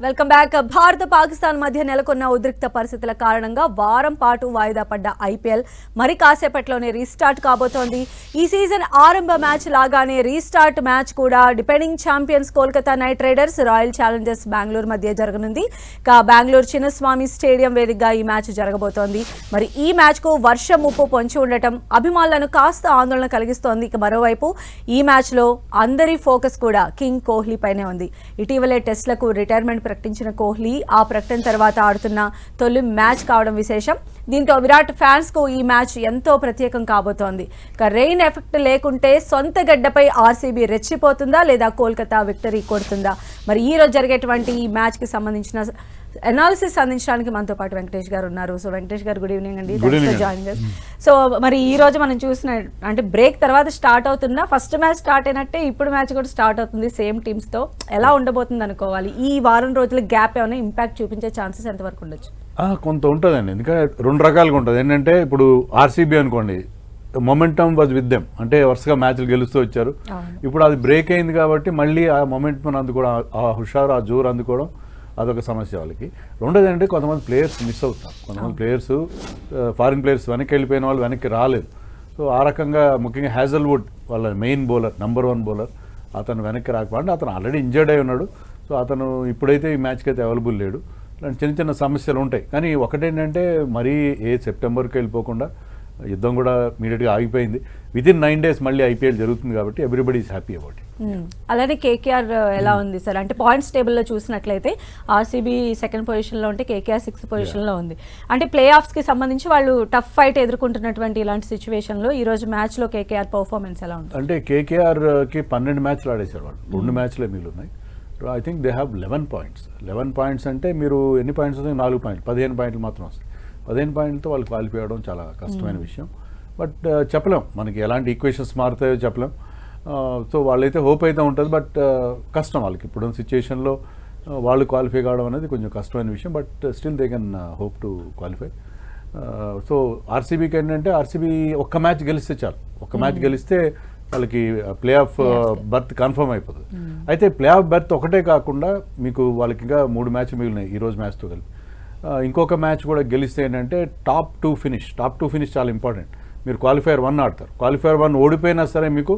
Welcome back. భారత పాకిస్తాన్ మధ్య నెలకొన్న ఉద్రిక్త పరిస్థితుల కారణంగా వారం పాటు వాయిదా పడ్డ ఐపీఎల్ మరి కాసేపట్లోనే రీస్టార్ట్ కాబోతోంది. ఈ సీజన్ ఆరంభ మ్యాచ్ లాగానే రీస్టార్ట్ మ్యాచ్ కూడా depending champions Kolkata night riders royal Challengers Bengaluru మధ్య జరగనుంది. బెంగళూరు చిన్నస్వామి స్టేడియం వేదికగా ఈ మ్యాచ్ జరగబోతోంది. మరి ఈ మ్యాచ్ కు వర్షం ముప్పు పొంచి ఉండటం అభిమానులను కాస్త ఆందోళన కలిగిస్తోంది. మరోవైపు ఈ మ్యాచ్ లో అందరి ఫోకస్ కూడా కింగ్ కోహ్లీ పైనే ఉంది. ఇటీవలే టెస్ట్లకు రిటైర్మెంట్ ప్రకటించిన కోహ్లీ ఆ ప్రకటన తర్వాత ఆడుతున్న తొలి మ్యాచ్ కావడం విశేషం. దీంతో విరాట్ ఫ్యాన్స్ కు ఈ మ్యాచ్ ఎంతో ప్రత్యేకం కాబోతోంది. రెయిన్ ఎఫెక్ట్ లేకుంటే సొంత గడ్డపై ఆర్సీబీ రెచ్చిపోతుందా లేదా కోల్కతా విక్టరీ కొడుతుందా? మరి ఈ రోజు జరిగేటువంటి ఈ మ్యాచ్ కి సంబంధించిన అనాలిసిస్ అందించడానికి మనతో పాటు వెంకటేష్ గారు ఉన్నారు. సో వెంకటేష్ గారు, గుడ్ ఈవినింగ్ అండి. జాయిన్ చేసి సో మరి ఈ రోజు మనం చూసిన అంటే బ్రేక్ తర్వాత స్టార్ట్ అవుతున్నా ఫస్ట్ మ్యాచ్ స్టార్ట్ అయినట్టే ఇప్పుడు మ్యాచ్ కూడా స్టార్ట్ అవుతుంది సేమ్ టీమ్స్ తో. ఎలా ఉండబోతుంది అనుకోవాలి? ఈ వారం రోజుల గ్యాప్ ఏమైనా ఇంపాక్ట్ చూపించే ఛాన్సెస్ ఎంతవరకు ఉండొచ్చు? కొంత ఉంటుందండి. ఎందుకంటే రెండు రకాలుగా ఉంటుంది. ఏంటంటే ఇప్పుడు ఆర్సీబీ అనుకోండి, మొమెంటమ్ వాజ్ విత్ దెమ్, అంటే వరుసగా మ్యాచ్లు గెలుస్తూ వచ్చారు. ఇప్పుడు అది బ్రేక్ అయింది కాబట్టి మళ్ళీ ఆ మొమెంటం అందుకోవడం, ఆ హుషారు, ఆ జోరు అందుకోవడం అదొక సమస్య వాళ్ళకి. రెండోది ఏంటంటే కొంతమంది ప్లేయర్స్ మిస్ అవుతారు. కొంతమంది ప్లేయర్స్, ఫారిన్ ప్లేయర్స్ వెనక్కి వెళ్ళిపోయిన వాళ్ళు వెనక్కి రాలేదు. సో ఆ రకంగా ముఖ్యంగా హ్యాజల్వుడ్ వాళ్ళ మెయిన్ బౌలర్, నెంబర్ 1 బౌలర్, అతను వెనక్కి రాకపోతే అతను ఆల్రెడీ ఇంజర్డ్ అయి ఉన్నాడు. సో అతను ఇప్పుడైతే ఈ మ్యాచ్కి అయితే అవైలబుల్ లేడు. ఇలాంటి చిన్న చిన్న సమస్యలు ఉంటాయి. కానీ ఒకటేంటంటే మరీ సెప్టెంబర్కి వెళ్ళిపోకుండా యుద్ధం కూడా ఇమీడియట్గా ఆగిపోయింది. వితిన్ 9 days మళ్ళీ ఐపీఎల్ జరుగుతుంది కాబట్టి everybody is happy about it. అలానే కేకేఆర్ ఎలా ఉంది సార్? అంటే పాయింట్స్ టేబుల్లో చూసినట్లయితే ఆర్సీబీ 2nd పొజిషన్లో ఉంటే కేకేఆర్ 6th పొజిషన్లో ఉంది. అంటే ప్లే ఆఫ్స్కి సంబంధించి వాళ్ళు టఫ్ ఫైట్ ఎదుర్కొంటున్నటువంటి ఇలాంటి సిచ్యువేషన్లో ఈ రోజు మ్యాచ్లో కేకేఆర్ పర్ఫార్మెన్స్ ఎలా ఉంది? అంటే కేకేఆర్కి 12 మ్యాచ్లు ఆడేశారు వాళ్ళు. 2 మ్యాచ్లే మిగిలి ఉన్నాయి. I think they have 11 points. 11 points అంటే మీరు ఎన్ని పాయింట్స్ వస్తాయి? 4 పాయింట్లు, 15 పాయింట్లు మాత్రం వస్తాయి. 15 పాయింట్లతో వాళ్ళు క్వాలిఫై అవ్వడం చాలా కష్టమైన విషయం. బట్ చెప్పలేం, మనకి ఎలాంటి ఈక్వేషన్స్ మారుతాయో చెప్పలేం. సో వాళ్ళైతే హోప్ అయితే ఉంటుంది. బట్ కష్టం వాళ్ళకి ఇప్పుడున్న సిచ్యుయేషన్లో వాళ్ళు క్వాలిఫై కావడం అనేది కొంచెం కష్టమైన విషయం. But still they can hope to qualify. So ఆర్సీబీకి ఏంటంటే ఆర్సీబీ ఒక్క మ్యాచ్ గెలిస్తే చాలు. ఒక్క మ్యాచ్ గెలిస్తే వాళ్ళకి ప్లే ఆఫ్ బర్త్ కన్ఫర్మ్ అయిపోతుంది. అయితే ప్లే ఆఫ్ బర్త్ ఒకటే కాకుండా మీకు వాళ్ళకి ఇంకా 3 మ్యాచ్లు మిగిలినాయి ఈ రోజు మ్యాచ్తో కలిపి. ఇంకొక మ్యాచ్ కూడా గెలిస్తే ఏంటంటే టాప్ 2 ఫినిష్ చాలా ఇంపార్టెంట్. మీరు క్వాలిఫైయర్ 1 ఆడతారు. క్వాలిఫైయర్ 1 ఓడిపోయినా సరే మీకు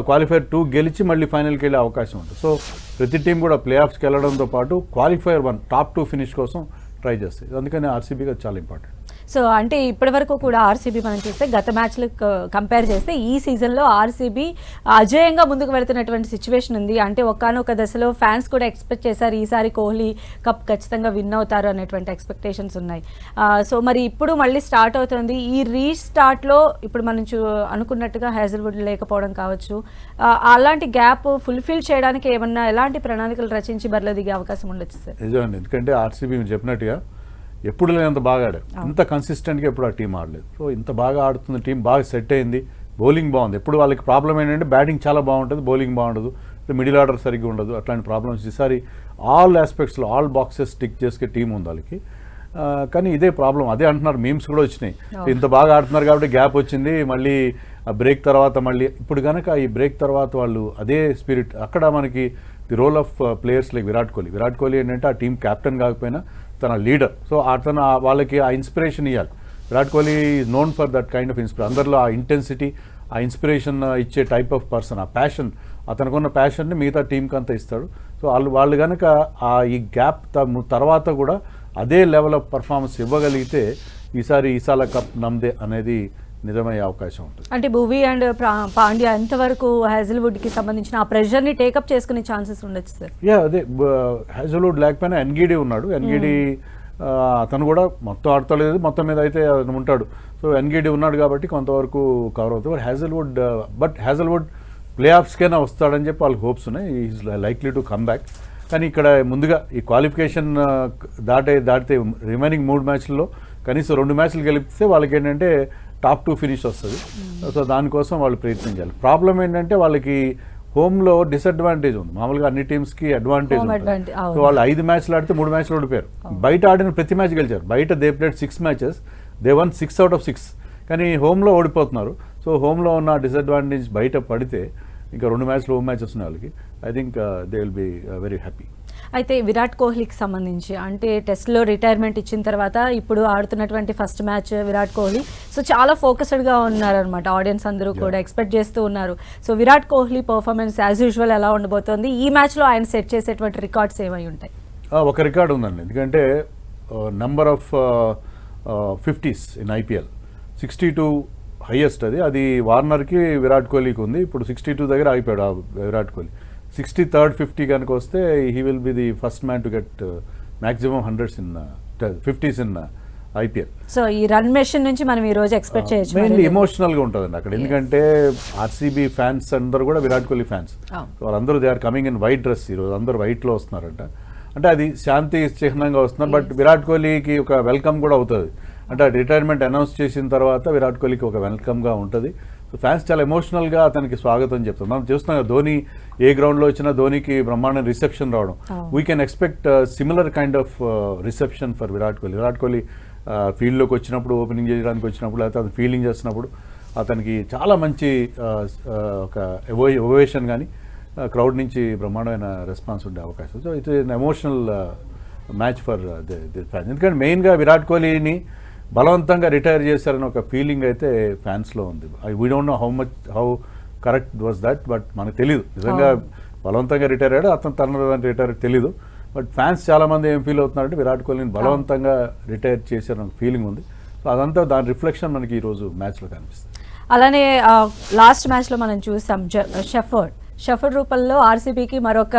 క్వాలిఫైయర్ 2 గెలిచి మళ్ళీ ఫైనల్కి వెళ్ళే అవకాశం ఉంటుంది. సో ప్రతి టీం కూడా ప్లే ఆఫ్స్కి వెళ్ళడంతో పాటు క్వాలిఫైయర్ 1 టాప్ 2 ఫినిష్ కోసం ట్రై చేస్తాయి. అందుకని ఆర్సీబీకి అది చాలా ఇంపార్టెంట్. సో అంటే ఇప్పటి వరకు కూడా ఆర్సీబీ మనం చూస్తే గత మ్యాచ్లు కంపేర్ చేస్తే ఈ సీజన్లో ఆర్సీబీ అజేయంగా ముందుకు వెళుతున్నటువంటి సిచ్యువేషన్ ఉంది. అంటే ఒక్కనొక దశలో ఫ్యాన్స్ కూడా ఎక్స్పెక్ట్ చేశారు ఈసారి కోహ్లీ కప్ ఖచ్చితంగా విన్ అవుతారు అనేటువంటి ఎక్స్పెక్టేషన్స్ ఉన్నాయి. సో మరి ఇప్పుడు మళ్ళీ స్టార్ట్ అవుతుంది. ఈ రీస్టార్ట్లో ఇప్పుడు మనం అనుకున్నట్టుగా హ్యాజల్వుడ్ లేకపోవడం కావచ్చు, అలాంటి గ్యాప్ ఫుల్ఫిల్ చేయడానికి ఏమన్నా ఎలాంటి ప్రణాళికలు రచించి బరిలో దిగే అవకాశం ఉండొచ్చు సార్? నిజమండి. ఎందుకంటే ఆర్సీబీ మీరు చెప్పినట్టుగా ఎప్పుడు లేనంత బాగా ఆడారు. ఇంత కన్సిస్టెంట్గా ఎప్పుడు ఆ టీం ఆడలేదు. సో ఇంత బాగా ఆడుతున్న టీం బాగా సెట్ అయింది. బౌలింగ్ బాగుంది. ఎప్పుడు వాళ్ళకి ప్రాబ్లం ఏంటంటే బ్యాటింగ్ చాలా బాగుంటుంది, బౌలింగ్ బాగుండదు, మిడిల్ ఆర్డర్ సరిగ్గా ఉండదు. అట్లాంటి ప్రాబ్లమ్స్ ఈసారి ఆల్ ఆస్పెక్ట్స్లో ఆల్ బాక్సెస్ స్టిక్ చేసే టీం ఉంది వాళ్ళకి. కానీ ఇదే ప్రాబ్లం, అదే అంటున్నారు, మీమ్స్ కూడా వచ్చినాయి. ఇంత బాగా ఆడుతున్నారు కాబట్టి గ్యాప్ వచ్చింది, మళ్ళీ బ్రేక్ తర్వాత మళ్ళీ ఇప్పుడు కనుక ఈ బ్రేక్ తర్వాత వాళ్ళు అదే స్పిరిట్ అక్కడ మనకి the role of players like Virat Kohli ఏంటంటే ఆ టీం కెప్టెన్ కాకపోయినా తన లీడర్. సో అతను వాళ్ళకి ఆ ఇన్స్పిరేషన్ ఇవ్వాలి. Virat Kohli is known for that kind of inspiration. అందరిలో ఆ ఇంటెన్సిటీ, ఆ ఇన్స్పిరేషన్ ఇచ్చే టైప్ ఆఫ్ పర్సన్, ఆ ప్యాషన్, అతనుకున్న ప్యాషన్ని మిగతా టీంకి అంతా ఇస్తాడు. సో వాళ్ళు కనుక ఈ గ్యాప్ తర్వాత కూడా అదే లెవెల్ ఆఫ్ పర్ఫార్మెన్స్ ఇవ్వగలిగితే ఈసారి కప్ నమ్దే అనేది నిజమయ్యే అవకాశం ఉంటుంది. అంటే భువీ అండ్ పాండ్యా ఎంతవరకు హ్యాజల్వుడ్కి సంబంధించిన ఆ ప్రెషర్ని టేకప్ చేసుకునే ఛాన్సెస్ ఉండొచ్చు సార్? అదే హ్యాజల్వుడ్ లేకపోయినా ఎన్గిడి ఉన్నాడు. ఎన్గిడి అతను కూడా మొత్తం ఆడతలేదు, మొత్తం మీద అయితే అతను ఉంటాడు. సో ఎన్గిడి ఉన్నాడు కాబట్టి కొంతవరకు కవర్ అవుతుంది. హ్యాజల్వుడ్ ప్లే ఆఫ్స్కైనా వస్తాడని చెప్పి వాళ్ళకి హోప్స్ ఉన్నాయి. Is likely to come back. కానీ ఇక్కడ ముందుగా ఈ క్వాలిఫికేషన్ దాటితే రిమైనింగ్ 3 మ్యాచ్లలో కనీసం 2 మ్యాచ్లు గెలిపిస్తే వాళ్ళకి ఏంటంటే టాప్ 2 ఫినిష్ వస్తుంది. సో దానికోసం వాళ్ళు ప్రయత్నం చేయాలి. ప్రాబ్లం ఏంటంటే వాళ్ళకి హోమ్లో డిసడ్వాంటేజ్ ఉంది. మామూలుగా అన్ని టీమ్స్కి అడ్వాంటేజ్ ఉంది. సో వాళ్ళు 5 మ్యాచ్లు ఆడితే 3 మ్యాచ్లు ఓడిపోయారు. బయట ఆడిన ప్రతి మ్యాచ్ గెలిచారు. బయట they played 6 matches, they one 6 out of 6. కానీ హోమ్లో ఓడిపోతున్నారు. సో హోమ్లో ఉన్న డిసడ్వాంటేజ్ బయట పడితే ఇంకా 2 మ్యాచ్లు హోమ్ మ్యాచెస్ ఉన్నాయి వాళ్ళకి. I think they will be very happy. అయితే విరాట్ కోహ్లీకి సంబంధించి అంటే టెస్ట్లో రిటైర్మెంట్ ఇచ్చిన తర్వాత ఇప్పుడు ఆడుతున్నటువంటి first match Virat Kohli, so చాలా ఫోకస్డ్గా ఉన్నారనమాట. ఆడియన్స్ అందరూ కూడా ఎక్స్పెక్ట్ చేస్తూ ఉన్నారు. So Virat Kohli performance as usual ఎలా ఉండబోతోంది, ఈ మ్యాచ్లో ఆయన సెట్ చేసేటువంటి రికార్డ్స్ ఏమై ఉంటాయి? ఒక రికార్డు ఉందండి, ఎందుకంటే number of 50s in IPL 62 highest అది వార్నర్కి విరాట్ కోహ్లీకి ఉంది. ఇప్పుడు 62 దగ్గర ఆగిపోయాడు ఆ విరాట్ కోహ్లీ. 63rd 50 కనుక వస్తే he will be the first man to get maximum 100s in 50s in IPL. So ఈ రన్ మెషిన్ నుంచి మనం ఈ రోజు ఎక్స్పెక్ట్ చేయొచ్చు. మెయిన్లీ ఎమోషనల్గా ఉంటుందండి అక్కడ, ఎందుకంటే ఆర్సీబీ ఫ్యాన్స్ అందరూ కూడా విరాట్ కోహ్లీ ఫ్యాన్స్. వాళ్ళందరూ they are coming in white dress, ఈరోజు అందరూ వైట్లో వస్తున్నారంట. అంటే అది శాంతి చిహ్నంగా వస్తున్నారు. బట్ విరాట్ కోహ్లీకి ఒక వెల్కమ్ కూడా అవుతుంది. అంటే రిటైర్మెంట్ అనౌన్స్ చేసిన తర్వాత విరాట్ కోహ్లీకి ఒక వెల్కమ్గా ఉంటుంది. సో ఫ్యాన్స్ చాలా ఎమోషనల్గా అతనికి స్వాగతం చెప్తారు. మనం చూస్తున్నాం ధోని ఏ గ్రౌండ్లో వచ్చినా ధోనికి బ్రహ్మాండ రిసెప్షన్ రావడం. We can expect similar kind of reception for Virat Kohli. Virat Kohli ఫీల్డ్లోకి వచ్చినప్పుడు, ఓపెనింగ్ చేయడానికి వచ్చినప్పుడు, లేకపోతే అతను ఫీల్డింగ్ చేస్తున్నప్పుడు అతనికి చాలా మంచి ఒక ఓవేషన్ కానీ క్రౌడ్ నుంచి బ్రహ్మాండమైన రెస్పాన్స్ ఉండే అవకాశం. So it is emotional match for the fans. ఎందుకంటే మెయిన్గా విరాట్ కోహ్లీని బలవంతంగా రిటైర్ చేశారని ఒక ఫీలింగ్ అయితే ఫ్యాన్స్లో ఉంది. We don't know how correct was that, but మనకు తెలియదు నిజంగా బలవంతంగా రిటైర్ అయ్యాడు అతను తన రిటైర్ తెలీదు. బట్ ఫ్యాన్స్ చాలామంది ఏం ఫీల్ అవుతున్నారంటే విరాట్ కోహ్లీని బలవంతంగా రిటైర్ చేశారని ఫీలింగ్ ఉంది. సో అదంతా దాని రిఫ్లెక్షన్ మనకి ఈరోజు మ్యాచ్లో కనిపిస్తుంది. అలానే లాస్ట్ మ్యాచ్లో మనం చూసాం షెఫర్డ్ రూపంలో ఆర్సీబీకి మరొక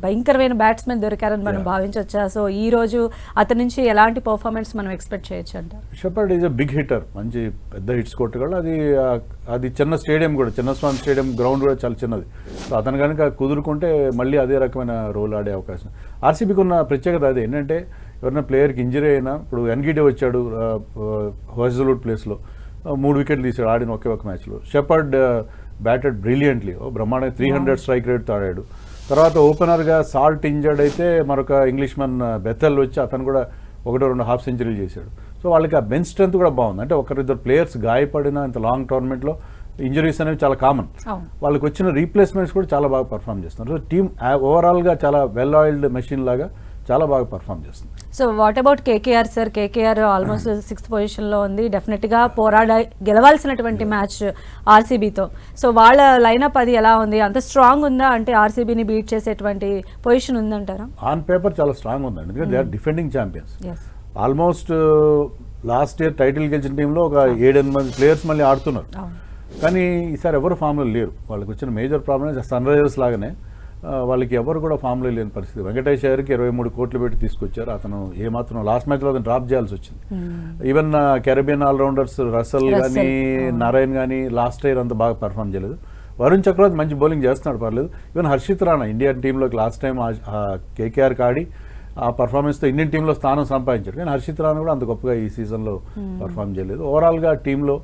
భయంకరమైన బ్యాట్స్మెన్ దొరికారని మనం భావించవచ్చా? సో ఈ రోజు అతని నుంచి ఎలాంటి పర్ఫార్మెన్స్ మనం ఎక్స్పెక్ట్ చేయొచ్చు అంటారు? Shepherd is a big hitter, మంచి పెద్ద హిట్స్ కొట్టగలడు. అది చిన్న స్టేడియం కూడా, చిన్నస్వామి స్టేడియం గ్రౌండ్ కూడా చాలా చిన్నది. సో అతను కనుక కుదురుకుంటే మళ్ళీ అదే రకమైన రోల్ ఆడే అవకాశం. ఆర్సీబీకి ఉన్న ప్రత్యేకత అది ఏంటంటే ఎవరైనా ప్లేయర్కి ఇంజరీ అయినా, ఇప్పుడు ఎన్గిడే వచ్చాడు హజల్వుడ్ ప్లేస్లో 3 వికెట్లు తీసాడు ఆడిన ఒక మ్యాచ్లో. షెఫర్డ్ బ్యాటెడ్ బ్రిలియంట్లీ, బ్రహ్మాండంగా 300 స్ట్రైక్ రేట్తో ఆడాడు. తర్వాత ఓపెనర్గా సాల్ట్ ఇంజర్డ్ అయితే మరొక ఇంగ్లీష్మన్ బెథెల్ వచ్చి అతను కూడా 1-2 హాఫ్ సెంచరీలు చేశాడు. సో వాళ్ళకి ఆ బెంచ్ స్ట్రెంత్ కూడా బాగుంది. అంటే ఒకరిద్దరు ప్లేయర్స్ గాయపడిన ఇంత లాంగ్ టోర్నమెంట్లో ఇంజరీస్ అనేవి చాలా కామన్. వాళ్ళకి వచ్చిన రీప్లేస్మెంట్స్ కూడా చాలా బాగా పర్ఫామ్ చేస్తున్నారు. సో టీమ్ ఓవరాల్గా చాలా వెల్ ఆయిల్డ్ మెషిన్ లాగా చాలా బాగా పర్ఫామ్ చేస్తుంది. So what about KKR sir? KKR almost 6th పొజిషన్లో ఉంది. డెఫినెట్గా గెలవాల్సినటువంటి మ్యాచ్ ఆర్సీబీతో. సో వాళ్ళ లైనప్ అది ఎలా ఉంది? అంత స్ట్రాంగ్ ఉందా? అంటే ఆర్సీబీని బీట్ చేసేటువంటి పొజిషన్ ఉందంటారా? ఆన్ పేపర్ చాలా స్ట్రాంగ్ ఉందండి, ఎందుకంటే they are defending champions. Almost last year title గెలిచిన టీంలో ఒక 7-8 మంది ప్లేయర్స్ మళ్ళీ ఆడుతున్నారు. కానీ ఈసారి ఎవరు ఫామ్లో లేరు. వాళ్ళకి వచ్చిన మేజర్ ప్రాబ్లమ్ సన్ రైజర్స్ లాగానే వాళ్ళకి ఎవరు కూడా ఫామ్లో లేని పరిస్థితి. వెంకటేష్ అయ్యర్కి 23 కోట్లు పెట్టి తీసుకొచ్చారు. అతను ఏమాత్రం లాస్ట్ మ్యాచ్లో అతను డ్రాప్ చేయాల్సి వచ్చింది. ఈవెన్ కెరీబియన్ ఆల్రౌండర్స్ రసల్ కానీ నారాయణ్ కానీ లాస్ట్ ఇయర్ అంత బాగా పర్ఫామ్ చేయలేదు. వరుణ్ చక్రవర్తి మంచి బౌలింగ్ చేస్తున్నాడు, పర్లేదు. ఈవెన్ హర్షిత్ రాణా ఇండియన్ టీంలోకి లాస్ట్ టైం కేకేఆర్కి ఆడి ఆ పర్ఫార్మెన్స్తో ఇండియన్ టీంలో స్థానం సంపాదించాడు. కానీ హర్షిత్ రాణా కూడా అంత గొప్పగా ఈ సీజన్లో పర్ఫామ్ చేయలేదు. ఓవరాల్గా టీంలో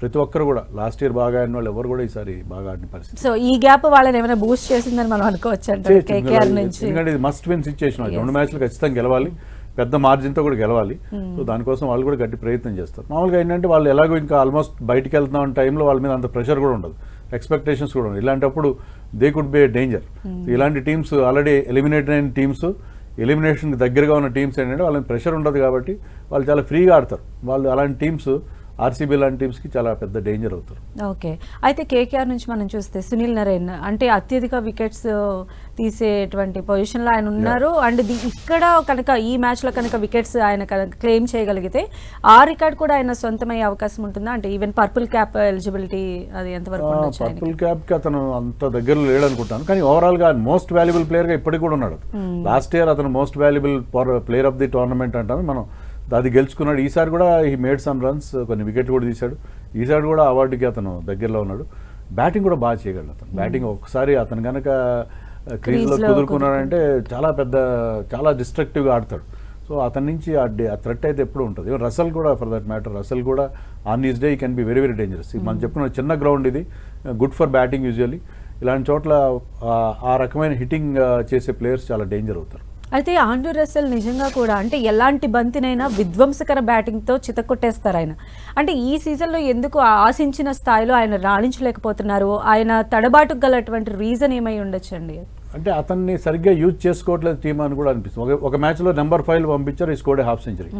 ప్రతి ఒక్కరు కూడా లాస్ట్ ఇయర్ బాగా ఆడిన వాళ్ళు ఎవరు కూడా ఈసారి బాగా ఆడిన పరిస్థితి. సో ఈ గ్యాప్ వాళ్ళని ఏమైనా బూస్ట్ చేసిందని మనం అనుకోవచ్చు అంటే కేకేఆర్ నుంచి. ఎందుకంటే ఇది మస్ట్ విన్ సిచ్యుయేషన్. 2 మ్యాచ్లు ఖచ్చితంగా గెలవాలి, పెద్ద మార్జిన్తో కూడా గెలవాలి. సో దానికోసం వాళ్ళు కూడా గట్టి ప్రయత్నం చేస్తారు. మామూలుగా ఏంటంటే వాళ్ళు ఎలాగో ఇంకా ఆల్మోస్ట్ బయటికి వెళ్తున్న టైంలో వాళ్ళ మీద అంత ప్రెషర్ కూడా ఉండదు, ఎక్స్పెక్టేషన్స్ కూడా ఉండదు. ఇలాంటప్పుడు they could be A danger. ఇలాంటి టీమ్స్ ఆల్రెడీ ఎలిమినేట్ అయిన టీమ్స్, ఎలిమినేషన్కి దగ్గరగా ఉన్న టీమ్స్ ఏంటంటే వాళ్ళకి ప్రెషర్ ఉండదు కాబట్టి వాళ్ళు చాలా ఫ్రీగా ఆడతారు. వాళ్ళు అలాంటి టీమ్స్ ఆర్సీబీ లాంటి టీమ్స్కి చాలా పెద్ద డేంజర్ అవుతారు. ఓకే, అయితే కేకేఆర్ నుంచి మనం చూస్తే సునీల్ నరేన్ అంటే అత్యధిక వికెట్స్ తీసేటువంటి పొజిషన్లో ఆయన ఉన్నారు. అండ్ ఇక్కడ కనుక ఈ మ్యాచ్లో కనుక వికెట్స్ ఆయన కనుక క్లెయిమ్ చేయగలిగితే ఆ రికార్డ్ కూడా ఆయన సొంతమయ్యే అవకాశం ఉంటుందా? అంటే ఈవెన్ పర్పుల్ క్యాప్ ఎలిజిబిలిటీ అది ఎంతవరకు ఉండొచ్చు? పర్పుల్ క్యాప్కి అతను అంత దగ్గరలో లేడనుకుంటాను, కానీ ఓవరాల్గా మోస్ట్ వాల్యుబుల్ ప్లేయర్గా ఇప్పటికి కూడా ఉన్నాడు. లాస్ట్ ఇయర్ అతను most valuable player of the tournament అంటాను మనం, అది గెలుచుకున్నాడు. ఈసారి కూడా ఈ మేడ్ సమ్ రన్స్, కొన్ని వికెట్లు కూడా తీశాడు. ఈసారి కూడా అవార్డుకి అతను దగ్గరలో ఉన్నాడు. బ్యాటింగ్ కూడా బాగా చేయగలడు అతను. బ్యాటింగ్ ఒకసారి అతను కనుక క్రీజ్లో కుదురుకున్నాడంటే చాలా డిస్ట్రక్టివ్గా ఆడతాడు. సో అతని నుంచి ఆ థ్రెట్ అయితే ఎప్పుడు ఉంటుంది. ఈవెన్ రసల్ కూడా, ఫర్ దట్ మ్యాటర్, రసల్ కూడా ఆన్ ఈస్ డే ఈ can be very very dangerous. మనం చెప్పుకున్న చిన్న గ్రౌండ్ ఇది, గుడ్ ఫర్ బ్యాటింగ్ యూజువల్లీ. ఇలాంటి చోట్ల ఆ రకమైన హిట్టింగ్ చేసే ప్లేయర్స్ చాలా డేంజర్ అవుతారు. అయితే ఆండ్రూ రసెల్ నిజంగా కూడా అంటే ఎలాంటి బంతినైనా విధ్వంసకర బ్యాటింగ్తో చితకొట్టేస్తారు ఆయన. అంటే ఈ సీజన్లో ఎందుకు ఆశించిన స్థాయిలో ఆయన రాణించలేకపోతున్నారు? ఆయన తడబాటుకు గలటువంటి రీజన్ ఏమై ఉండొచ్చండి? అంటే అతన్ని సరిగ్గా యూజ్ చేసుకోవట్లేదు టీం అని కూడా అనిపిస్తుంది. ఒక మ్యాచ్లో నెంబర్ 5 పంపించారు, ఈ స్కోర్డ్ హాఫ్ సెంచరీ.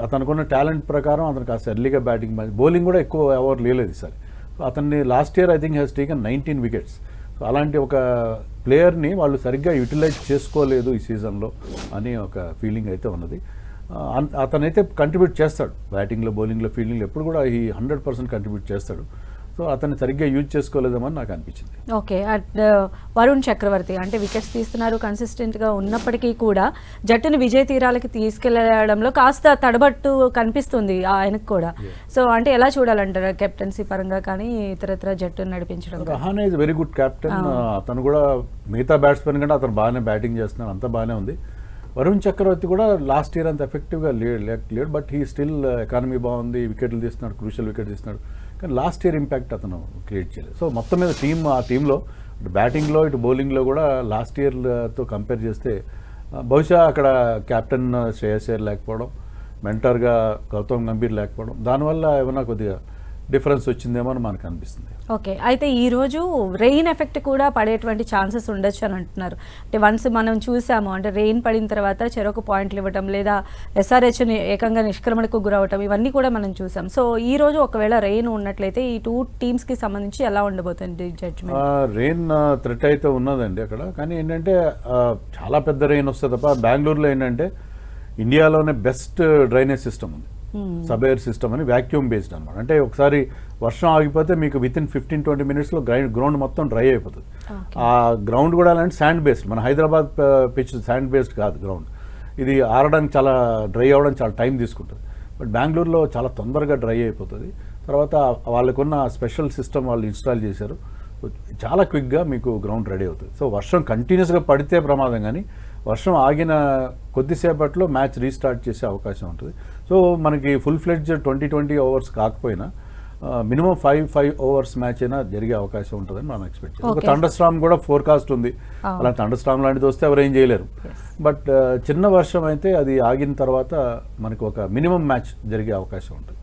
అతనుకున్న టాలెంట్ ప్రకారం అతను కాస్త ఎర్లీగా బ్యాటింగ్, బౌలింగ్ కూడా ఎక్కువ ఎవరు లేలేదు ఈసారి. సో అతన్ని last year I think has taken 19 wickets. So అలాంటి ఒక ప్లేయర్ని వాళ్ళు సరిగ్గా యూటిలైజ్ చేసుకోలేదు ఈ సీజన్లో అని ఒక ఫీలింగ్ అయితే ఉన్నది. అతనైతే కంట్రిబ్యూట్ చేస్తాడు బ్యాటింగ్లో, బౌలింగ్లో, ఫీల్డింగ్లో, ఎప్పుడు కూడా ఈ 100% కంట్రిబ్యూట్ చేస్తాడు. సో అతన్ని సరిగ్గా యూజ్ చేసుకోలేదేమని నాకు అనిపించింది. ఓకే, అండ్ వరుణ్ చక్రవర్తి అంటే వికెట్స్ తీస్తున్నారు కన్సిస్టెంట్గా ఉన్నప్పటికీ కూడా జట్టుని విజయ తీరాలకి తీసుకెళ్లడంలో కాస్త తడబట్టు కనిపిస్తుంది ఆయనకు కూడా. సో అంటే ఎలా చూడాలంటారు కెప్టెన్సీ పరంగా కానీ ఇతరత్ర జట్టును నడిపించడం? Rahane is very good captain. అతను కూడా మిగతా బ్యాట్స్మెన్ కంటే అతను బాగానే బ్యాటింగ్ చేస్తున్నాడు, అంతా బాగానే ఉంది. వరుణ్ చక్రవర్తి కూడా లాస్ట్ ఇయర్ అంత ఎఫెక్టివ్గా లేడు, బట్ హీ స్టిల్ ఎకానమీ బాగుంది, వికెట్లు తీస్తున్నాడు, క్రూషియల్ వికెట్ తీస్తున్నాడు. కానీ లాస్ట్ ఇయర్ ఇంపాక్ట్ అతను క్రియేట్ చేయలేదు. సో మొత్తం మీద ఆ టీంలో ఇటు బ్యాటింగ్లో ఇటు బౌలింగ్లో కూడా లాస్ట్ ఇయర్తో కంపేర్ చేస్తే బహుశా అక్కడ కెప్టెన్ శ్రేయస్ అయ్యర్ లేకపోవడం, మెంటర్గా గౌతమ్ గంభీర్ లేకపోవడం, దానివల్ల ఏమైనా కొద్దిగా డిఫరెన్స్ వచ్చిందేమో అని మనకు అనిపిస్తుంది. ఓకే, అయితే ఈరోజు రెయిన్ ఎఫెక్ట్ కూడా పడేటువంటి ఛాన్సెస్ ఉండొచ్చు అని అంటున్నారు. అంటే వన్స్ మనం చూసాము, అంటే రెయిన్ పడిన తర్వాత చెరొక పాయింట్లు ఇవ్వటం లేదా ఎస్ఆర్హెచ్ని ఏకంగా నిష్క్రమణకు గురవటం, ఇవన్నీ కూడా మనం చూసాం. సో ఈ రోజు ఒకవేళ రెయిన్ ఉన్నట్లయితే ఈ 2 టీమ్స్కి సంబంధించి ఎలా ఉండబోతుంది జడ్జ్మెంట్? రెయిన్ థ్రెట్ అయితే ఉన్నదండి అక్కడ. కానీ ఏంటంటే చాలా పెద్ద రెయిన్ వస్తుంది తప్ప, బెంగళూరులో ఏంటంటే ఇండియాలోనే బెస్ట్ డ్రైనేజ్ సిస్టమ్ ఉంది, సబ్-ఎయిర్ సిస్టమ్ అని, వ్యాక్యూమ్ బేస్డ్ అనమాట. అంటే ఒకసారి వర్షం ఆగిపోతే మీకు వితిన్ 15-20 మినిట్స్లో గ్రౌండ్ మొత్తం డ్రై అయిపోతుంది. ఆ గ్రౌండ్ కూడా అలాంటి శాండ్ బేస్డ్, మన హైదరాబాద్ పిచ్ శాండ్ బేస్డ్ కాదు గ్రౌండ్. ఇది ఆరడానికి చాలా డ్రై అవ్వడానికి చాలా టైం తీసుకుంటుంది. బట్ బెంగళూరులో చాలా తొందరగా డ్రై అయిపోతుంది. తర్వాత వాళ్ళకున్న స్పెషల్ సిస్టమ్ వాళ్ళు ఇన్స్టాల్ చేశారు, చాలా క్విక్గా మీకు గ్రౌండ్ రెడీ అవుతుంది. సో వర్షం కంటిన్యూస్గా పడితే ప్రమాదం, కానీ వర్షం ఆగిన కొద్దిసేపట్లో మ్యాచ్ రీస్టార్ట్ చేసే అవకాశం ఉంటుంది. సో మనకి ఫుల్ ఫ్లెడ్జ్ 20 ఓవర్స్ కాకపోయినా మినిమం 5 ఓవర్స్ మ్యాచ్ అయినా జరిగే అవకాశం ఉంటుందని మనం ఎక్స్పెక్ట్ చేస్తాం. ఒక థండర్ స్టార్మ్ కూడా ఫోర్కాస్ట్ ఉంది, అలా థండర్ స్టార్మ్ లాంటిది వస్తే ఎవరు ఏం చేయలేరు. బట్ చిన్న వర్షం అయితే అది ఆగిన తర్వాత మనకు ఒక మినిమం మ్యాచ్ జరిగే అవకాశం ఉంటుంది.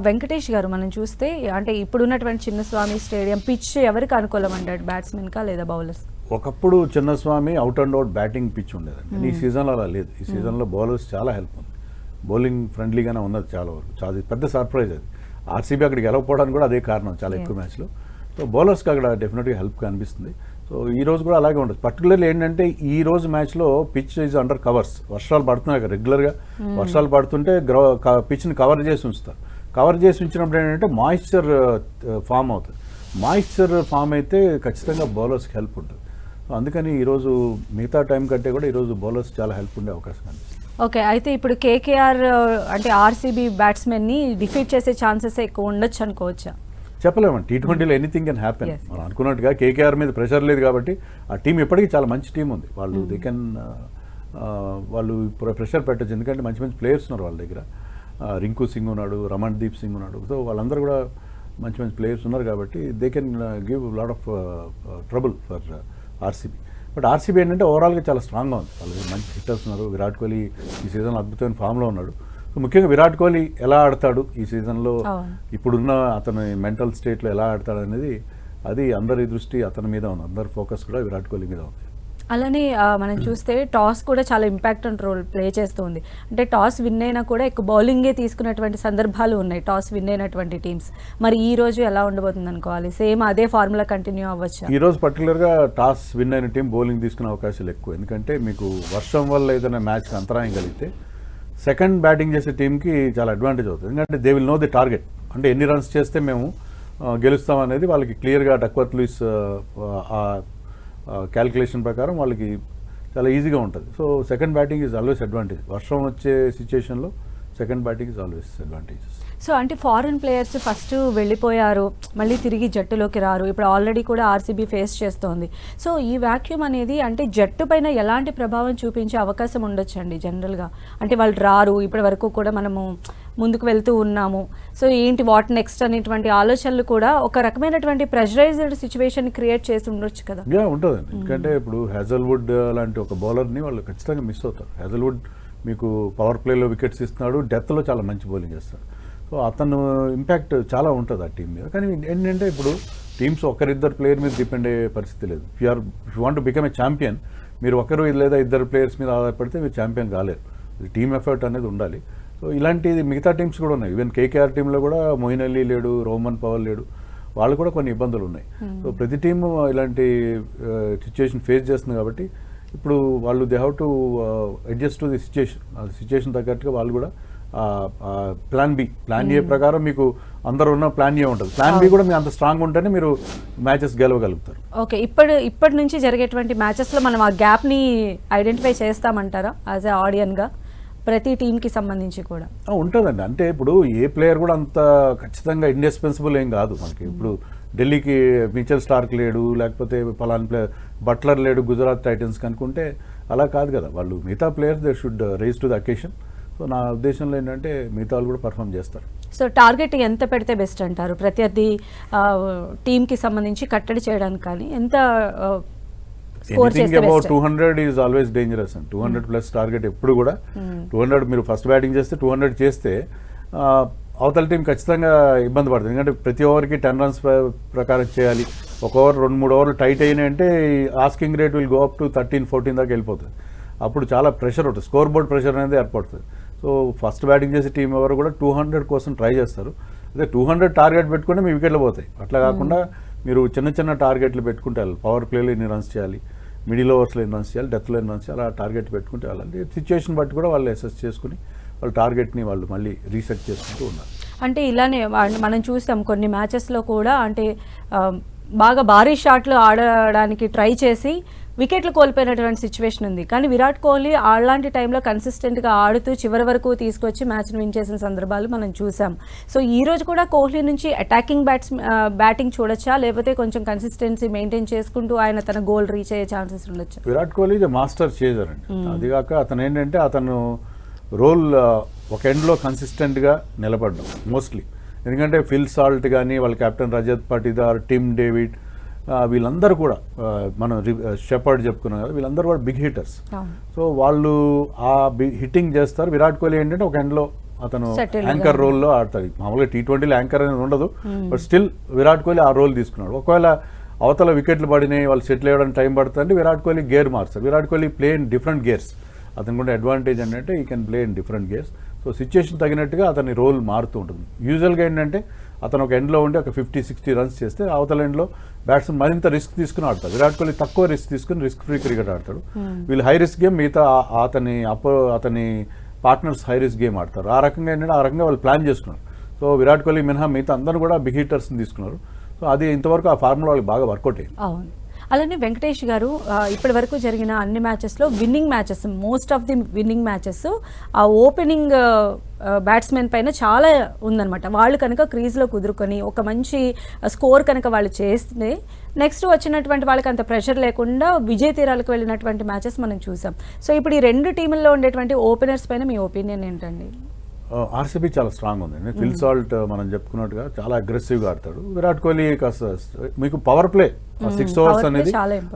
వెంకటేష్ గారు, మనం చూస్తే అంటే ఇప్పుడున్నటువంటి చిన్నస్వామి స్టేడియం పిచ్ ఎవరికి అనుకూలం అంటాడు, బ్యాట్స్మెన్కా లేదా బౌలర్స్? ఒకప్పుడు Chinnaswamy out and out batting pitch ఉండేదండి. ఈ సీజన్లో అలా లేదు. ఈ సీజన్లో బౌలర్స్ చాలా హెల్ప్ ఉంది, బౌలింగ్ ఫ్రెండ్లీగానే ఉన్నది చాలా వరకు. చాలా పెద్ద సర్ప్రైజ్ అది. ఆర్సీబీ అక్కడికి గెలవకపోవడానికి కూడా అదే కారణం, చాలా ఎక్కువ మ్యాచ్లో. సో బౌలర్స్కి అక్కడ డెఫినెట్గా హెల్ప్ కనిపిస్తుంది. సో ఈ రోజు కూడా అలాగే ఉంటుంది. పర్టికులర్లీ ఏంటంటే ఈ రోజు మ్యాచ్లో పిచ్ ఈజ్ అండర్ కవర్స్. వర్షాలు పడుతున్నాయి కదా రెగ్యులర్గా, వర్షాలు పడుతుంటే పిచ్ని కవర్ చేసి ఉంచుతారు. కవర్ చేసి ఉంచినప్పుడు ఏంటంటే మాయిశ్చర్ ఫామ్ అవుతుంది. మాయిశ్చర్ ఫామ్ అయితే ఖచ్చితంగా బౌలర్స్కి హెల్ప్ ఉంటుంది. అందుకని ఈరోజు మిగతా టైం కంటే కూడా ఈరోజు బౌలర్స్ చాలా హెల్ప్ ఉండే అవకాశం కనిపిస్తుంది. ఓకే, అయితే ఇప్పుడు కేకేఆర్ అంటే ఆర్సీబీ బ్యాట్స్మెన్ని డిఫీట్ చేసే ఛాన్సెస్ ఎక్కువ ఉండొచ్చు అనుకోవచ్చా? చెప్పలేమండి, T20లో ఎనీథింగ్ కెన్ హ్యాపెన్. మనం అనుకున్నట్టుగా కేకేఆర్ మీద ప్రెషర్ లేదు కాబట్టి ఆ టీం ఇప్పటికీ చాలా మంచి టీం ఉంది. వాళ్ళు దే కెన్ వాళ్ళు ప్రెషర్ పెట్టచ్చు, ఎందుకంటే మంచి మంచి ప్లేయర్స్ ఉన్నారు వాళ్ళ దగ్గర. రింకు సింగ్ ఉన్నాడు, రమణ్దీప్ సింగ్ ఉన్నాడు. సో వాళ్ళందరూ కూడా మంచి మంచి ప్లేయర్స్ ఉన్నారు కాబట్టి they can give lot of trouble for RCB. But RCB ఏంటంటే ఓవరాల్గా చాలా స్ట్రాంగ్గా ఉంది. వాళ్ళకి మంచి హిట్టర్స్ ఉన్నారు. విరాట్ కోహ్లీ ఈ సీజన్ అద్భుతమైన ఫామ్లో ఉన్నాడు. సో ముఖ్యంగా విరాట్ కోహ్లీ ఎలా ఆడతాడు ఈ సీజన్లో, ఇప్పుడున్న అతని మెంటల్ స్టేట్లో ఎలా ఆడతాడు అనేది, అది అందరి దృష్టి అతని మీద ఉంది. అందరి ఫోకస్ కూడా విరాట్ కోహ్లీ మీద ఉంది. అలానే మనం చూస్తే టాస్ కూడా చాలా ఇంపాక్టెంట్ రోల్ ప్లే చేస్తుంది. అంటే టాస్ విన్ అయినా కూడా ఎక్కువ బౌలింగే తీసుకున్నటువంటి సందర్భాలు ఉన్నాయి టాస్ విన్ అయినటువంటి టీమ్స్. మరి ఈ రోజు ఎలా ఉండబోతుంది అనుకోవాలి? సేమ్ అదే ఫార్ములా కంటిన్యూ అవ్వచ్చు? ఈ రోజు పర్టికులర్గా టాస్ విన్ అయిన టీం బౌలింగ్ తీసుకునే అవకాశాలు ఎక్కువ. ఎందుకంటే మీకు వర్షం వల్ల ఏదైనా మ్యాచ్కి అంతరాయం కలిగితే సెకండ్ బ్యాటింగ్ చేసే టీంకి చాలా అడ్వాంటేజ్ అవుతుంది. ఎందుకంటే they will know the target. అంటే ఎన్ని రన్స్ చేస్తే మేము గెలుస్తాం అనేది వాళ్ళకి క్లియర్గా డక్వర్త్ లూయిస్ క్యాల్కులేషన్ ప్రకారం వాళ్ళకి చాలా ఈజీగా ఉంటుంది. So second batting is always advantage. వర్షం వచ్చే సిచ్యుయేషన్లో second batting is always advantages. So అంటే ఫారిన్ ప్లేయర్స్ ఫస్ట్ వెళ్ళిపోయారు, మళ్ళీ తిరిగి జట్టులోకి రారు. ఇప్పుడు ఆల్రెడీ కూడా ఆర్సీబీ ఫేస్ చేస్తోంది. సో ఈ వ్యాక్యూమ్ అనేది అంటే జట్టు పైన ఎలాంటి ప్రభావం చూపించే అవకాశం ఉండొచ్చండి జనరల్గా? అంటే వాళ్ళు రారు, ఇప్పటి వరకు కూడా మనము ముందుకు వెళ్తూ ఉన్నాము, సో ఏంటి వాట్ నెక్స్ట్ అనేటువంటి ఆలోచనలు కూడా ఒక రకమైనటువంటి ప్రెషరైజ్డ్ సిచ్యువేషన్ క్రియేట్ చేసి ఉండొచ్చు కదా? ఉంటుందండి. ఎందుకంటే ఇప్పుడు హ్యాజల్వుడ్ లాంటి ఒక బౌలర్ని వాళ్ళు ఖచ్చితంగా మిస్ అవుతారు. హ్యాజల్వుడ్ మీకు పవర్ ప్లేలో వికెట్స్ ఇస్తున్నాడు, డెత్లో చాలా మంచి బౌలింగ్ చేస్తాడు. సో అతను ఇంపాక్ట్ చాలా ఉంటుంది ఆ టీం మీద. కానీ ఏంటంటే ఇప్పుడు టీమ్స్ ఒకరిద్దరు ప్లేయర్ మీద డిపెండ్ అయ్యే పరిస్థితి లేదు. If you want to become a champion, మీరు ఒకరు లేదా ఇద్దరు ప్లేయర్స్ మీద ఆధారపడితే మీరు ఛాంపియన్ కాలేరు. టీమ్ ఎఫర్ట్ అనేది ఉండాలి. సో ఇలాంటిది మిగతా టీమ్స్ కూడా ఉన్నాయి. ఈవెన్ కేకేఆర్ టీంలో కూడా మొయిన్ అలీ లేడు, రోమన్ పవర్ లేడు, వాళ్ళు కూడా కొన్ని ఇబ్బందులు ఉన్నాయి. సో ప్రతి టీము ఇలాంటి సిచ్యుయేషన్ ఫేస్ చేస్తుంది కాబట్టి ఇప్పుడు వాళ్ళు they have to adjust to the situation. ఆ సిచ్యుయేషన్ తగ్గట్టుగా వాళ్ళు కూడా ప్లాన్ ఏ ప్రకారం మీకు అందరూ ఉన్న ప్లాన్ ఏ ఉంటుంది. ప్లాన్ బి కూడా మీరు అంత స్ట్రాంగ్ ఉంటేనే మీరు మ్యాచెస్ గెలవగలుగుతారు. ఓకే, ఇప్పటి నుంచి జరిగేటువంటి మ్యాచెస్లో మనం ఆ గ్యాప్ని ఐడెంటిఫై చేస్తామంటారా యాజ్ ఏ ఆడియన్గా ప్రతి టీంకి సంబంధించి కూడా? ఉంటుందండి. అంటే ఇప్పుడు ఏ ప్లేయర్ కూడా అంత ఖచ్చితంగా ఇండిస్పెన్సిబుల్ ఏం కాదు మనకి. ఇప్పుడు ఢిల్లీకి మిచెల్ స్టార్క్ లేడు, లేకపోతే పలానా ప్లేయర్ బట్లర్ లేడు గుజరాత్ టైటన్స్ కనుకుంటే అలా కాదు కదా. వాళ్ళు మిగతా players they should rise to the occasion. So నా ఉద్దేశంలో ఏంటంటే మిగతా వాళ్ళు కూడా పర్ఫామ్ చేస్తారు. సో టార్గెట్ ఎంత పెడితే బెస్ట్ అంటారు? ప్రత్యర్థి టీంకి సంబంధించి కట్టడి చేయడానికి కానీ ఎంత స్కోర్ చేస్తే about best? 200 is always dangerous and 200 plus target ఎప్పుడు కూడా. 200 మీరు ఫస్ట్ బ్యాటింగ్ చేస్తే 200 చేస్తే అవతల టీం ఖచ్చితంగా ఇబ్బంది పడుతుంది. ఎందుకంటే ప్రతి ఓవర్కి 10 రన్స్ ప్రకారం చేయాలి. ఒక ఓవర్ 2-3 ఓవర్లు టైట్ అయినాయి అంటే asking rate will go up to 13-14 దాకా వెళ్ళిపోతుంది. అప్పుడు చాలా ప్రెషర్ ఉంటుంది, స్కోర్ బోర్డ్ ప్రెషర్ అనేది ఏర్పడుతుంది. సో ఫస్ట్ బ్యాటింగ్ చేసే టీం ఎవరు కూడా 200 కోసం ట్రై చేస్తారు. అదే 200 టార్గెట్ పెట్టుకుంటే మీ వికెట్లు పోతాయి. అట్లా కాకుండా మీరు చిన్న టార్గెట్లు పెట్టుకుంటే వెళ్ళాలి. పవర్ ప్లేలో ఎన్ని రన్స్ చేయాలి, మిడిల్ ఓవర్స్లో ఎన్ని రన్స్ చేయాలి, డెత్లో ఎన్ని రన్స్ చేయాలి, అలా టార్గెట్ పెట్టుకుంటే వెళ్ళాలి. సిచ్యువేషన్ బట్టి కూడా వాళ్ళు అసెస్ చేసుకుని వాళ్ళ టార్గెట్ని వాళ్ళు మళ్ళీ రీసెట్ చేసుకుంటూ ఉన్నారు. అంటే ఇలానే మనం చూసాం కొన్ని మ్యాచెస్లో కూడా, అంటే బాగా భారీ షాట్లు ఆడడానికి ట్రై చేసి వికెట్లు కోల్పోయినటువంటి సిచ్యువేషన్ ఉంది. కానీ విరాట్ కోహ్లీ అలాంటి టైంలో కన్సిస్టెంట్గా ఆడుతూ చివరి వరకు తీసుకొచ్చి మ్యాచ్ని విన్ చేసిన సందర్భాలు మనం చూసాం. సో ఈ రోజు కూడా కోహ్లీ నుంచి అటాకింగ్ బ్యాటింగ్ చూడొచ్చా, లేకపోతే కొంచెం కన్సిస్టెన్సీ మెయింటైన్ చేసుకుంటూ ఆయన తన గోల్ రీచ్ అయ్యే ఛాన్సెస్ ఉండొచ్చా? విరాట్ కోహ్లీ మాస్టర్ చేజర్ అండి. అదిగాక అతను ఏంటంటే అతను రోల్ ఒక ఎండ్లో కన్సిస్టెంట్గా నిలబడ్డం మోస్ట్లీ. ఎందుకంటే ఫిల్ సాల్ట్ కానీ వాళ్ళ captain Rajat Patidar, Tim David, వీళ్ళందరూ కూడా మనం షెపర్డ్ చెప్పుకున్నాం కదా, వీళ్ళందరూ కూడా బిగ్ హిట్టర్స్. సో వాళ్ళు ఆ హిట్టింగ్ చేస్తారు. విరాట్ కోహ్లీ ఏంటంటే ఒక ఎండ్లో అతను యాంకర్ రోల్లో ఆడతాడు. మామూలుగా T20లో యాంకర్ అనేది ఉండదు, బట్ స్టిల్ విరాట్ కోహ్లీ ఆ రోల్ తీసుకున్నాడు. ఒకవేళ అవతల వికెట్లు పడినాయి, వాళ్ళు సెటిల్ అయ్యడానికి టైం పడుతుంది, విరాట్ కోహ్లీ గేర్ మార్చారు. Virat Kohli play in different gears. అతనికి కూడా అడ్వాంటేజ్ ఏంటంటే ఈ can play in different gears. So situation తగినట్టుగా అతని రోల్ మారుతూ ఉంటుంది. యూజువల్గా ఏంటంటే అతను ఒక ఎండ్లో ఉండి ఒక 50-60 రన్స్ చేస్తే అవతల ఎండ్లో బ్యాట్స్మెన్ మరింత రిస్క్ తీసుకుని ఆడతాడు. విరాట్ కోహ్లీ తక్కువ రిస్క్ తీసుకుని రిస్క్ ఫ్రీ క్రికెట్ ఆడతాడు. వీళ్ళు హై రిస్క్ గేమ్, మిగతా అతని పార్ట్నర్స్ హై రిస్క్ గేమ్ ఆడతారు. ఆ రకంగా వాళ్ళు ప్లాన్ చేసుకున్నారు. సో విరాట్ కోహ్లీ మినహా మిగతా అందరూ కూడా బిగ్ హిట్టర్స్ని తీసుకున్నారు. సో అది ఇంతవరకు ఆ ఫార్ములా వాళ్ళకి బాగా వర్కౌట్ అయింది. అవును. అలానే వెంకటేష్ గారు, ఇప్పటి వరకు జరిగిన అన్ని మ్యాచెస్లో winning matches, most of the winning matches ఆ ఓపెనింగ్ బ్యాట్స్మెన్ పైన చాలా ఉందన్నమాట. వాళ్ళు కనుక క్రీజ్లో కుదురుకొని ఒక మంచి స్కోర్ కనుక వాళ్ళు చేస్తే నెక్స్ట్ వచ్చినటువంటి వాళ్ళకి అంత ప్రెషర్ లేకుండా విజయ తీరాలకు వెళ్ళినటువంటి మ్యాచెస్ మనం చూసాం. సో ఇప్పుడు ఈ రెండు టీముల్లో ఉండేటువంటి ఓపెనర్స్ పైన మీ ఒపీనియన్ ఏంటండి? ఆర్సీబీ చాలా స్ట్రాంగ్ ఉంది. ఫిల్ సాల్ట్ మనం చెప్పుకున్నట్టుగా చాలా అగ్రెసివ్గా ఆడతాడు. విరాట్ కోహ్లీ కాస్త మీకు పవర్ ప్లే 6 ఓవర్స్ అనేది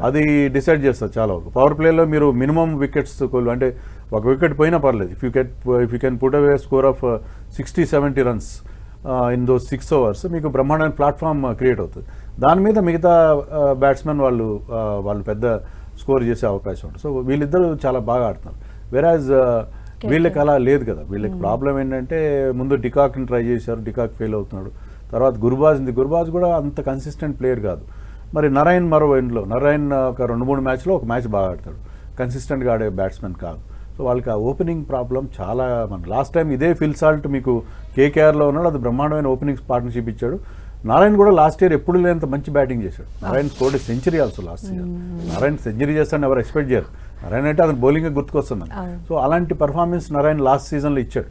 అది డిసైడ్ చేస్తారు చాలా వరకు. పవర్ ప్లేలో మీరు మినిమం వికెట్స్ అంటే ఒక వికెట్ పోయినా పర్లేదు. If you can put away score of 60-70 runs in those 6 overs మీకు బ్రహ్మాండమైన ప్లాట్ఫామ్ క్రియేట్ అవుతుంది. దాని మీద మిగతా బ్యాట్స్మెన్ వాళ్ళు పెద్ద స్కోర్ చేసే అవకాశం ఉంటుంది. సో వీళ్ళిద్దరూ చాలా బాగా ఆడుతున్నారు. వెరాజ్ వీళ్ళకి అలా లేదు కదా. వీళ్ళకి ప్రాబ్లం ఏంటంటే ముందు డికాక్ని ట్రై చేశారు, డికాక్ ఫెయిల్ అవుతున్నాడు. తర్వాత గుర్బాజ్ కూడా అంత కన్సిస్టెంట్ ప్లేయర్ కాదు. మరి నరైన్ మరో ఎండ్లో ఒక 2-3 మ్యాచ్లో ఒక మ్యాచ్ బాగా ఆడతాడు, కన్సిస్టెంట్గా ఆడే బ్యాట్స్మెన్ కాదు. సో వాళ్ళకి ఆ ఓపెనింగ్ ప్రాబ్లం చాలా. మన లాస్ట్ టైం ఇదే ఫిల్ సాల్ట్ మీకు కేకేఆర్లో ఉన్నాడు, అది బ్రహ్మాండమైన ఓపెనింగ్ పార్ట్నర్షిప్ ఇచ్చాడు. నారాయణ్ కూడా లాస్ట్ ఇయర్ ఎప్పుడు లేనంత మంచి బ్యాటింగ్ చేశాడు. Narayan scored century also last year. Narayan century చేస్తాడని ఎవరు ఎక్స్పెక్ట్ చేయరు. నారాయణ అంటే అతను బౌలింగ్ గుర్తుకొస్తున్నాను. సో అలాంటి పర్ఫార్మెన్స్ నారాయణ్ లాస్ట్ సీజన్లో ఇచ్చాడు.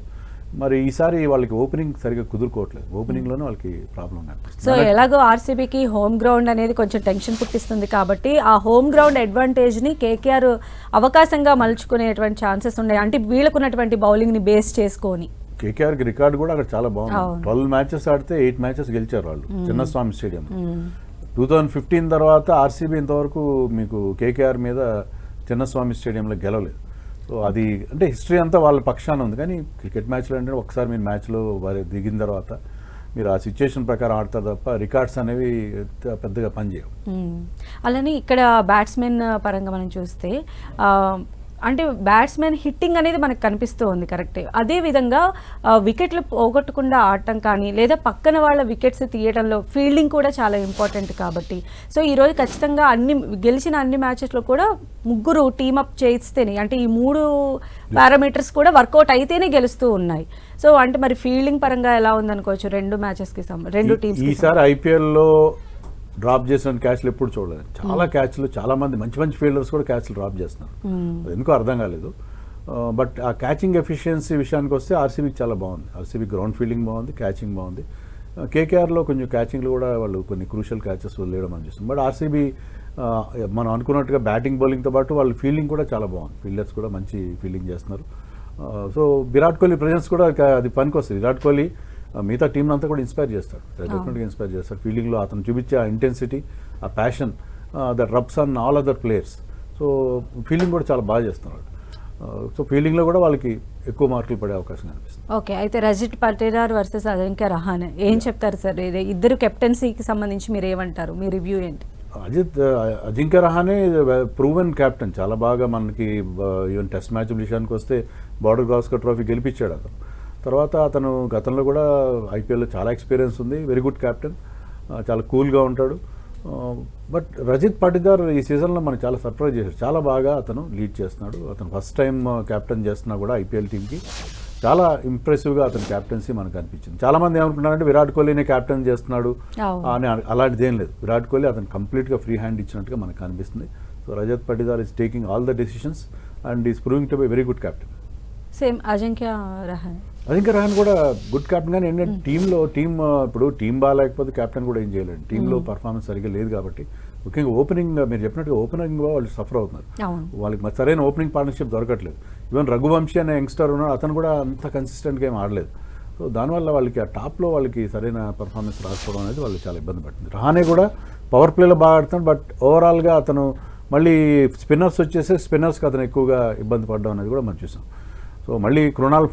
మరి ఈసారి వాళ్ళకి ఓపెనింగ్ సరిగా కుదురుకోవట్లేదు. ఓపెనింగ్లోనే వాళ్ళకి ప్రాబ్లం అనిపిస్తుంది. సో ఎలాగో ఆర్సీబీకి హోమ్ గ్రౌండ్ అనేది కొంచెం టెన్షన్ పుట్టిస్తుంది కాబట్టి ఆ హోమ్ గ్రౌండ్ అడ్వాంటేజ్ని కేకేఆర్ అవకాశంగా మలుచుకునేటువంటి ఛాన్సెస్ ఉన్నాయి. అంటే వీళ్ళకున్నటువంటి బౌలింగ్ని బేస్ చేసుకొని కేకేఆర్కి రికార్డు కూడా అక్కడ చాలా బాగుంది. 12 మ్యాచెస్ ఆడితే 8 మ్యాచెస్ గెలిచారు వాళ్ళు చిన్నస్వామి స్టేడియం. 2015 తర్వాత ఆర్సీబీ ఇంతవరకు మీకు కేకేఆర్ మీద చిన్నస్వామి స్టేడియంలో గెలవలేదు. సో అది అంటే హిస్టరీ అంతా వాళ్ళ పక్షాన ఉంది. కానీ క్రికెట్ మ్యాచ్లో అంటే ఒకసారి మీరు మ్యాచ్లో దిగిన తర్వాత మీరు ఆ సిచ్యుయేషన్ ప్రకారం ఆడతారు తప్ప రికార్డ్స్ అనేవి పెద్దగా పనిచేయవు. అలానే ఇక్కడ బ్యాట్స్మెన్ పరంగా మనం చూస్తే అంటే బ్యాట్స్మెన్ హిట్టింగ్ అనేది మనకు కనిపిస్తూ ఉంది కరెక్టే. అదేవిధంగా వికెట్లు పోగొట్టకుండా ఆడటం కానీ లేదా పక్కన వాళ్ళ వికెట్స్ తీయడంలో ఫీల్డింగ్ కూడా చాలా ఇంపార్టెంట్ కాబట్టి సో ఈరోజు ఖచ్చితంగా గెలిచిన అన్ని మ్యాచెస్లో కూడా ముగ్గురు టీమప్ చేస్తేనే అంటే ఈ 3 పారామీటర్స్ కూడా వర్కౌట్ అయితేనే గెలుస్తూ ఉన్నాయి. సో అంటే మరి ఫీల్డింగ్ పరంగా ఎలా ఉందనుకోవచ్చు 2 మ్యాచెస్కి 2 టీమ్స్? ఈసారి ఐపీఎల్లో డ్రాప్ చేసిన క్యాచ్లు ఎప్పుడు చూడలేదు. చాలా క్యాచ్లు, చాలా మంది మంచి మంచి ఫీల్డర్స్ కూడా క్యాచ్లు డ్రాప్ చేస్తున్నారు. అది ఎందుకో అర్థం కాలేదు. బట్ ఆ క్యాచింగ్ ఎఫిషియన్సీ విషయానికి వస్తే ఆర్సీబీకి చాలా బాగుంది. ఆర్సీబీ గ్రౌండ్ ఫీల్డింగ్ బాగుంది, క్యాచింగ్ బాగుంది. కేకేఆర్లో కొంచెం క్యాచింగ్లు కూడా వాళ్ళు కొన్ని క్రూషియల్ క్యాచెస్ వదిలేయడం అనిపిస్తుంది. బట్ ఆర్సీబీ మనం అనుకున్నట్టుగా బ్యాటింగ్ బౌలింగ్తో పాటు వాళ్ళు ఫీల్డింగ్ కూడా చాలా బాగుంది. ఫీల్డర్స్ కూడా మంచి ఫీల్డింగ్ చేస్తున్నారు. సో విరాట్ కోహ్లీ ప్రజెన్స్ కూడా అది పనికి వస్తుంది. విరాట్ కోహ్లీ మిగతా టీం అంతా కూడా ఇన్స్పైర్ చేస్తాడు, డెఫినెట్గా ఇన్స్పైర్ చేస్తాడు. ఫీల్డింగ్లో అతను చూపించే ఆ ఇంటెన్సిటీ, ఆ passion that rubs on all other players. So fielding కూడా చాలా బాగా చేస్తున్నాడు. సో ఫీల్డింగ్లో కూడా వాళ్ళకి ఎక్కువ మార్కులు పడే అవకాశం కనిపిస్తుంది. ఓకే, అయితే రజిత్ పటిదార్ వర్సెస్ అజింక్య రహానే ఏం చెప్తారు సార్? ఇద్దరు కెప్టెన్సీకి సంబంధించి మీరు ఏమంటారు? మీ రివ్యూ ఏంటి? Ajinkya Rahane proven captain. చాలా బాగా మనకి ఈవెన్ టెస్ట్ మ్యాచ్ విషయానికి వస్తే బార్డర్ గావస్కర్ ట్రోఫీ గెలిపించాడు అతను. తర్వాత అతను గతంలో కూడా ఐపీఎల్లో చాలా ఎక్స్పీరియన్స్ ఉంది. వెరీ గుడ్ క్యాప్టెన్, చాలా కూల్గా ఉంటాడు. బట్ రజిత్ పటిదార్ ఈ సీజన్లో మనకు చాలా సర్ప్రైజ్ చేశాడు. చాలా బాగా అతను లీడ్ చేస్తున్నాడు. అతను ఫస్ట్ టైం క్యాప్టెన్ చేస్తున్నా కూడా ఐపీఎల్ టీంకి చాలా ఇంప్రెసివ్గా అతని క్యాప్టెన్సీ మనకు అనిపించింది. చాలామంది ఏమనుకుంటున్నారంటే విరాట్ కోహ్లీనే క్యాప్టెన్ చేస్తున్నాడు అని. అలాంటిది ఏం లేదు. విరాట్ కోహ్లీ అతను కంప్లీట్గా ఫ్రీ హ్యాండ్ ఇచ్చినట్టుగా మనకు అనిపిస్తుంది. So Rajat Patidar is taking all the decisions and is proving to be very good captain. Same Ajinkya Rahane కూడా గుడ్ కెప్టెన్. కానీ ఏంటంటే ఇప్పుడు టీం బాగాలేకపోతే కెప్టెన్ కూడా ఏం చేయలేడు. టీంలో పర్ఫార్మెన్స్ సరిగ్గా లేదు కాబట్టి ముఖ్యంగా ఓపెనింగ్, మీరు చెప్పినట్టుగా ఓపెనింగ్ వాళ్ళు సఫర్ అవుతున్నారు. వాళ్ళకి సరైన ఓపెనింగ్ పార్ట్నర్షిప్ దొరకట్లేదు. ఈవెన్ రఘువంశీ అనే యంగ్స్టర్ ఉన్నాడు, అతను కూడా అంత కన్సిస్టెంట్గా ఏం ఆడలేదు. సో దానివల్ల వాళ్ళకి ఆ టాప్లో వాళ్ళకి సరైన పర్ఫార్మెన్స్ రాసుకోవడం అనేది వాళ్ళు చాలా ఇబ్బంది పడుతుంది. రహానే కూడా పవర్ ప్లేలో బాగా ఆడుతున్నాడు. బట్ ఓవరాల్గా అతను మళ్ళీ స్పిన్నర్స్ వచ్చేసి స్పిన్నర్స్కి అతను ఎక్కువగా ఇబ్బంది పడడం అనేది కూడా మనం చూసాం. సో మళ్ళీ కృణాల్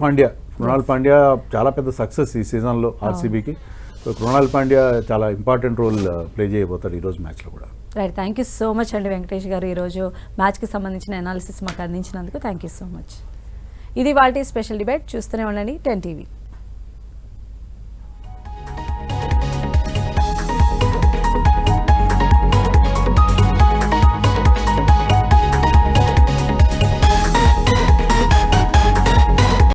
పాండ్యా చాలా పెద్ద సక్సెస్ ఈ సీజన్లో ఆర్సీబీకి. సో కృణాల్ పాండ్యా చాలా ఇంపార్టెంట్ రోల్ ప్లే చేయబోతాడు ఈరోజు మ్యాచ్లో కూడా. Right, thank you so much అండి వెంకటేష్ గారు, ఈరోజు మ్యాచ్కి సంబంధించిన అనాలిసిస్ మాకు అందించినందుకు థ్యాంక్ యూ సో మచ్. ఇది వాటి స్పెషల్ డిబేట్. చూస్తూనే ఉండండి 10 TV.